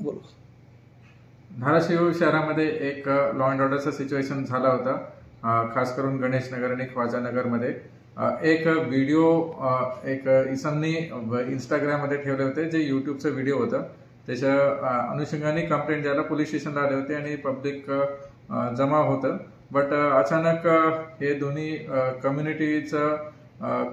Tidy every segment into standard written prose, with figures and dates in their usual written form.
बोल. धाराशिव शहरामध्ये एक लॉ अँड ऑर्डरचं सिच्युएशन झाला होता, खास करून गणेश नगर आणि ख्वाजा नगरमध्ये. एक व्हिडिओ एक इसमनी इंस्टाग्राममध्ये ठेवले होते, जे यूट्यूबचं व्हिडिओ होतं. त्याच्या अनुषंगाने कंप्लेंट द्यायला पोलीस स्टेशनला आले होते आणि पब्लिक जमा होतं. बट अचानक हे दोन्ही कम्युनिटीचं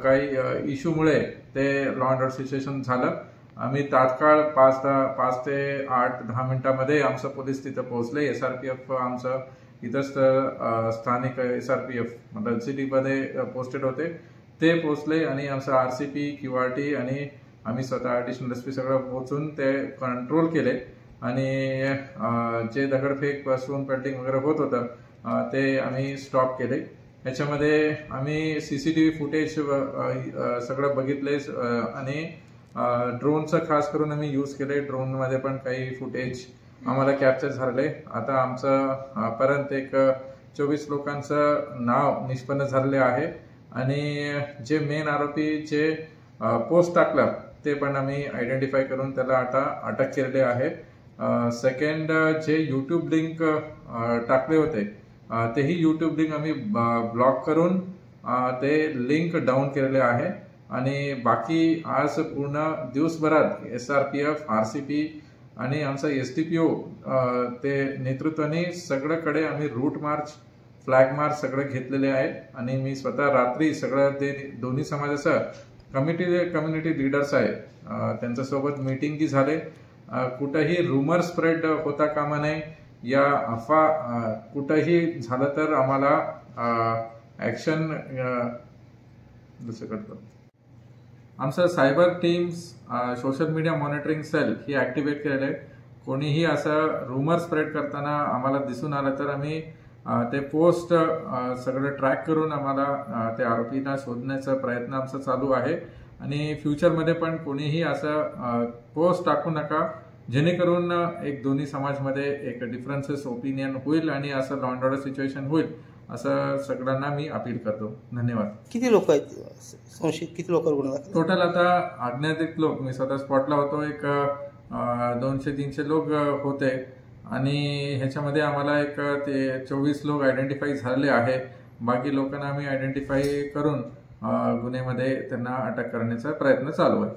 काही इश्यूमुळे ते लॉ अँड ऑर्डर सिच्युएशन झालं. आम्ही तात्काळ 5 ते 8-10 मिनिटांमध्ये आमचं पोलीस तिथं पोहोचले. SRPF आमचं इथंच स्थानिक SRPF मतलब सिटीमध्ये पोस्टेड होते, ते पोहोचले आणि आमचं RCP QRT आणि आम्ही स्वतः ॲडिशनल SP सगळं पोहोचून ते कंट्रोल केले आणि जे दगडफेक स्टोन पेल्टिंग वगैरे होत होतं ते आम्ही स्टॉप केले. याच्यामध्ये आम्ही CCTV फुटेज सगळं बघितले आणि ड्रोनचं खास करून आम्ही यूज केले. ड्रोनमध्ये पण काही फुटेज आम्हाला कॅप्चर झाले. आता आमचं पर्यंत एक 24 लोकांचं नाव निष्पन्न झालेले आहे आणि जे मेन आरोपी जे पोस्ट टाकलं ते पण आम्ही आयडेंटिफाय करून त्याला आता अटक केलेले आहे. सेकंड, जे यूट्यूब लिंक टाकले होते तेही यूट्यूब लिंक आम्ही ब्लॉक करून ते लिंक डाऊन केलेले आहे आणि बाकी आज पूर्ण दिवसभरात SRPF, RCP आणि आमचा STPO ते नेतृत्वाने सगळीकडे आम्ही रूट मार्च, फ्लॅग मार्च सगळे घेतलेले आहेत आणि मी स्वतः रात्री सगळं ते दोन्ही समाजाचं कम्युनिटी लीडर्स आहेत त्यांच्यासोबत मीटिंग झाले. कुठंही रुमर स्प्रेड होता कामा नये. या अफवा कुठंही झालं तर आम्हाला ॲक्शन दुसरं करतो. आमचं cyber teams, social media monitoring cell ही ॲक्टिवेट केलेलं आहे. कोणीही असं रुमर स्प्रेड करताना आम्हाला दिसून आलं तर आम्ही ते पोस्ट सगळं ट्रॅक करून आम्हाला ते आरोपींना शोधण्याचा प्रयत्न आमचा चालू आहे आणि फ्युचरमध्ये पण कोणीही असं पोस्ट टाकू नका, जेणेकरून एक दोन्ही समाजमध्ये एक डिफरन्सेस ओपिनियन होईल आणि असं लॉ अँड ऑर्डर सिच्युएशन होईल असं सगळ्यांना मी अपील करतो. धन्यवाद. किती लोक आहेत संशयित? किती लोक गुन्हा दाखल? टोटल आता अज्ञात लोक, मी स्वतः स्पॉटला होतो, एक 200-300 लोक होते आणि ह्याच्यामध्ये आम्हाला एक ते 24 लोक आयडेंटिफाय झाले आहे. बाकी लोकांना आम्ही आयडेंटिफाय करून गुन्ह्यामध्ये त्यांना अटक करण्याचा प्रयत्न चालू आहे.